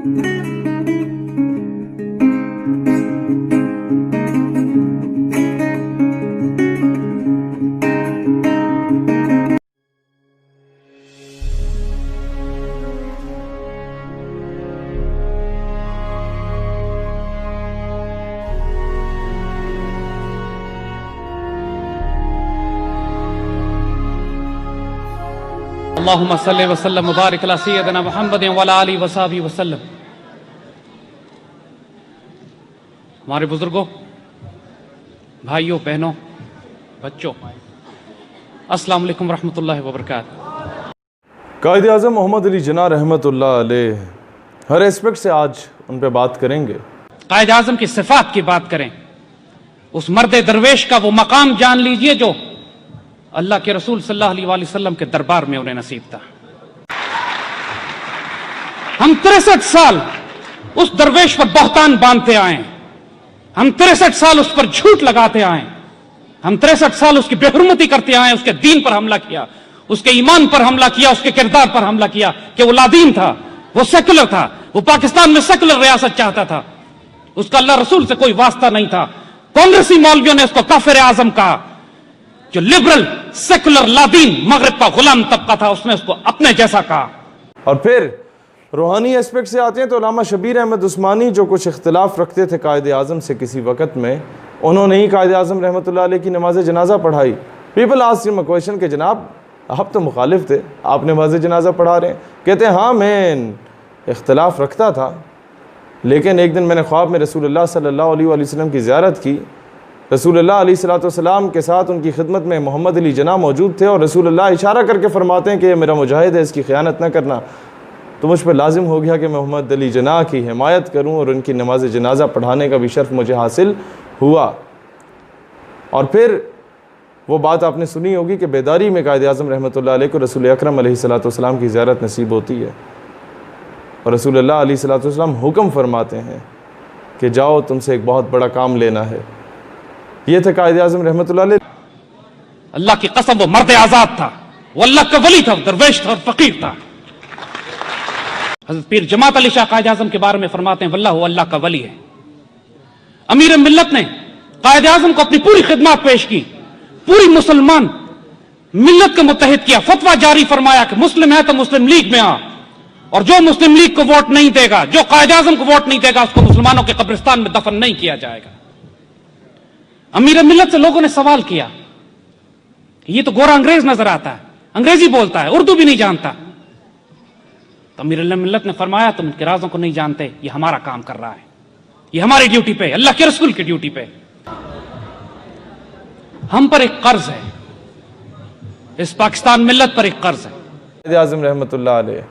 अल्लाहुम्मा सल्लि व सल्लिम मुबारिक अला सय्यदिना मुहम्मदिन व अला आलिहि व सहबिहि व सल्लम। हमारे बुजुर्गों, भाइयों, बहनों, बच्चों, अस्सलाम वालेकुम रहमतुल्लाहि व बरकातहू। कायद आज़म मोहम्मद अली जिन्ना रहमतुल्लाह अलैह, हर एस्पेक्ट से आज उन पे बात करेंगे। कायद आज़म की सिफात की बात करें, उस मर्द दरवेश का वो मकाम जान लीजिए जो अल्लाह के रसूल सल्लल्लाहु अलैहि वसल्लम के दरबार में उन्हें नसीब था। हम 63 साल उस दरवेश पर बहतान बांधते आए, हम 63 साल उस पर झूठ लगाते आए, हम 63 साल उसकी बेहुरमती करते आए, उसके दीन पर हमला किया, उसके ईमान पर हमला किया, उसके किरदार पर हमला किया कि वो लादीन था, वो सेकुलर था, वो पाकिस्तान में सेकुलर रियासत चाहता था, उसका अल्लाह रसूल से कोई वास्ता नहीं था। कांग्रेसी मौलवियों ने उसको काफिर आजम कहा। जो लिबरल सेकुलर लादीन मगरिब का गुलाम तबका था, उसने उसको अपने जैसा कहा। और फिर रूहानी एस्पेक्ट से आते हैं तो अल्लामा शबीर अहमद उस्मानी जो कुछ इख्तिलाफ रखते थे कायद आज़म से किसी वक़्त में, उन्होंने ही कायद आज़म रहमतुल्लाह अलैह की नमाज जनाजा पढ़ाई। People asked him a question कि जनाब आप तो मुखालिफ थे, आप नमाज जनाजा पढ़ा रहे हैं। कहते हैं हाँ, मैं इख्तिलाफ रखता था, लेकिन एक दिन मैंने ख्वाब में रसूलुल्लाह सल्लल्लाहु अलैहि वसल्लम की ज़ियारत की। रसूलुल्लाह अलैहिस्सलाम के साथ उनकी खिदमत में मोहम्मद अली जिन्ना मौजूद थे और रसूलुल्लाह इशारा करके फरमाते हैं कि ये मेरा मुजाहिद है, इसकी ख़यानत न करना। तो मुझ पर लाजिम हो गया कि मैं मोहम्मद अली जिन्ना की हिमायत करूं और उनकी नमाज जनाजा पढ़ाने का भी शर्फ मुझे हासिल हुआ। और फिर वो बात आपने सुनी होगी कि बेदारी में कायद आज़म रहमतुल्लाह अलैह को रसूल अकरम अलैहिस्सलाम की ज़ियारत नसीब होती है और रसूलुल्लाह अलैहिस्सलाम हुक्म फरमाते हैं कि जाओ, तुमसे एक बहुत बड़ा काम लेना है। ये थे कायद आज़म रहमतुल्लाह अलैह। अल्लाह की कसम, वो मर्द आजाद था, वो अल्लाह का वली था, दरवेश था और फकीर था। हज़रत पीर जमात अली शाह कायद आज़म के बारे में फरमाते हैं, वल्लाह अल्लाह का वली है। अमीर मिल्लत ने कायद आज़म को अपनी पूरी खिदमत पेश की, पूरी मुसलमान मिल्लत को मुत्तहिद किया, फतवा जारी फरमाया कि मुस्लिम है तो मुस्लिम लीग में आ, और जो मुस्लिम लीग को वोट नहीं देगा, जो कायद आज़म को वोट नहीं देगा, उसको मुसलमानों के कब्रिस्तान में दफन नहीं किया जाएगा। अमीर मिल्लत से लोगों ने सवाल किया, ये तो गोरा अंग्रेज नजर आता है, अंग्रेजी बोलता है, उर्दू भी नहीं जानता। तो अमीर मिल्लत ने फरमाया, तुम इनके राजों को नहीं जानते, ये हमारा काम कर रहा है, ये हमारी ड्यूटी पे, अल्लाह के रसूल की ड्यूटी पे। हम पर एक कर्ज है, इस पाकिस्तान मिल्लत पर एक कर्ज है। कायद आज़म रहमतुल्लाह अलैह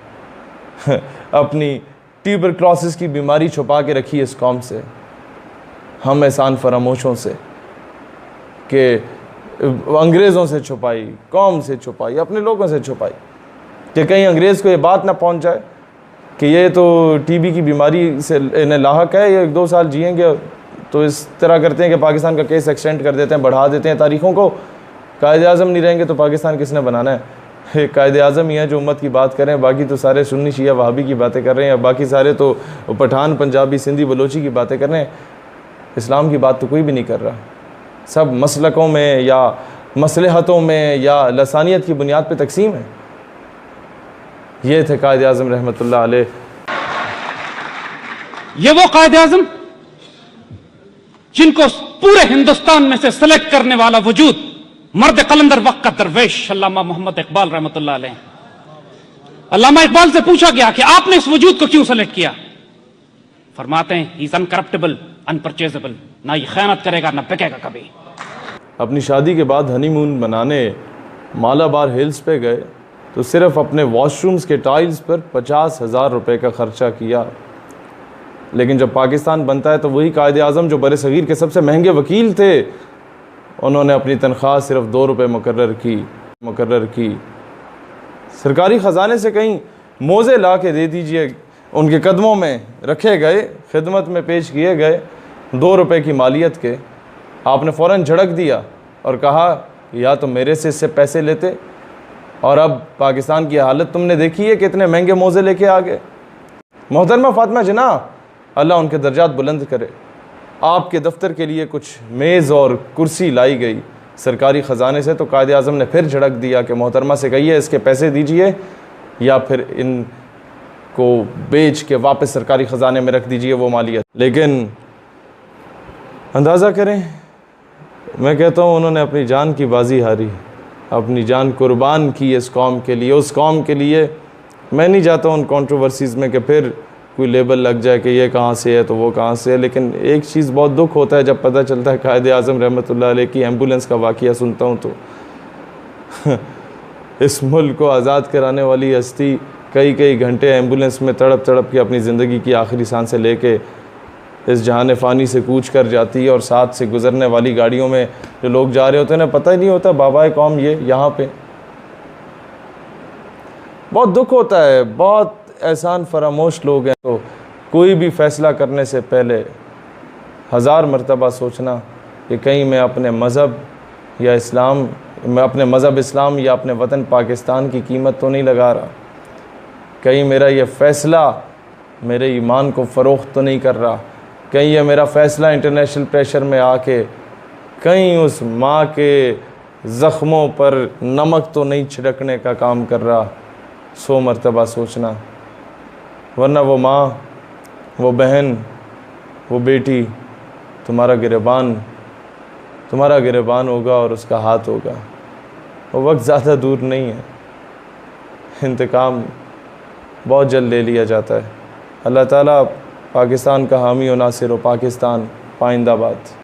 अपनी ट्यूबरक्लोसिस की बीमारी छुपा के रखी इस कौम से, हम एहसान फरामोशों से, कि अंग्रेज़ों से छुपाई, कौम से छुपाई, अपने लोगों से छुपाई, कि कहीं अंग्रेज़ को ये बात ना पहुंच जाए कि ये तो टीबी की बीमारी से इन्हें लाहक है, ये 1-2 साल जिएंगे। तो इस तरह करते हैं कि पाकिस्तान का केस एक्सटेंड कर देते हैं, बढ़ा देते हैं तारीख़ों को। कायद आज़म नहीं रहेंगे तो पाकिस्तान किसने बनाना है? कायद आज़म ही है जो उम्मत की बात करें, बाकी तो सारे सुन्नी शिया वहाबी की बातें कर रहे हैं, बाकी सारे तो पठान पंजाबी सिंधी बलोची की बातें कर रहे हैं। इस्लाम की बात तो कोई भी नहीं कर रहा। सब मसलकों में या मसलहतों में या लसानियत की बुनियाद पे तकसीम है। ये थे कायद आज़म रहमतुल्लाह अलैह। ये वो कायद आज़म जिनको पूरे हिंदुस्तान में से सेलेक्ट करने वाला वजूद मर्द कलंदर वक्त का दरवेश अल्लामा मोहम्मद इकबाल रहमतुल्लाह अलैह। अल्लामा इकबाल से पूछा गया कि आपने इस वजूद को क्यों सेलेक्ट किया? फरमाते हैं, ही इज अनकरप्टेबल, अनपरचेजेबल, ना ये खयानत करेगा ना बिकेगा कभी। अपनी शादी के बाद हनीमून मनाने मालाबार हिल्स पे गए तो सिर्फ अपने वॉशरूम्स के टाइल्स पर 50,000 रुपये का ख़र्चा किया। लेकिन जब पाकिस्तान बनता है तो वही कायद आज़म जो बरे सग़ीर के सबसे महंगे वकील थे, उन्होंने अपनी तनख्वाह सिर्फ 2 रुपये मुकर्रर की। सरकारी ख़जाने से कहीं मोज़े ला के दे दीजिए, उनके कदमों में रखे गए, खिदमत में पेश किए गए 2 रुपये की मालियत के। आपने फ़ौरन झड़क दिया और कहा या तो मेरे से इससे पैसे लेते, और अब पाकिस्तान की हालत तुमने देखी है, कितने महंगे मोज़े लेके आ गए। मोहतरमा फातिमा जिन्ना, अल्लाह उनके दर्जात बुलंद करे। आपके दफ्तर के लिए कुछ मेज़ और कुर्सी लाई गई सरकारी ख़जाने से, तो कायद आज़म ने फिर झड़क दिया कि मोहतरमा से कहिए इसके पैसे दीजिए या फिर इनको बेच के वापस सरकारी ख़जाने में रख दीजिए वो मालियत। लेकिन अंदाज़ा करें, मैं कहता हूँ उन्होंने अपनी जान की बाजी हारी, अपनी जान कुर्बान की इस कौम के लिए, उस कौम के लिए। मैं नहीं जाता उन कंट्रोवर्सीज़ में कि फिर कोई लेबल लग जाए कि ये कहाँ से है तो वो कहाँ से है। लेकिन एक चीज़ बहुत दुख होता है जब पता चलता है कायद आज़म रहमतुल्लाह अलैह की एम्बुलेंस का वाक़या सुनता हूँ तो इस मुल्क को आज़ाद कराने वाली हस्ती कई घंटे एम्बुलेंस में तड़प तड़प के अपनी ज़िंदगी की आखिरी सांसें लेके इस जहान फ़ानी से कूच कर जाती है, और साथ से गुज़रने वाली गाड़ियों में जो लोग जा रहे होते हैं ना, पता ही नहीं होता बाबा कौम ये यहाँ पे। बहुत दुख होता है, बहुत एहसान फरामोश लोग हैं। तो कोई भी फ़ैसला करने से पहले 1000 मरतबा सोचना कि कहीं मैं अपने मज़हब या इस्लाम, मैं अपने मज़हब इस्लाम या अपने वतन पाकिस्तान की कीमत तो नहीं लगा रहा, कहीं मेरा ये फ़ैसला मेरे ईमान को फ़रोख्त तो नहीं कर रहा, कहीं ये मेरा फ़ैसला इंटरनेशनल प्रेशर में आके कहीं उस माँ के ज़ख्मों पर नमक तो नहीं छिड़कने का काम कर रहा। 100 मरतबा सोचना, वरना वो माँ, वो बहन, वो बेटी तुम्हारा गिरबान होगा और उसका हाथ होगा। वो वक्त ज़्यादा दूर नहीं है, इंतकाम बहुत जल्द ले लिया जाता है। अल्लाह ताला पाकिस्तान का हामी और नासिर हो। पाकिस्तान पाइंदाबाद।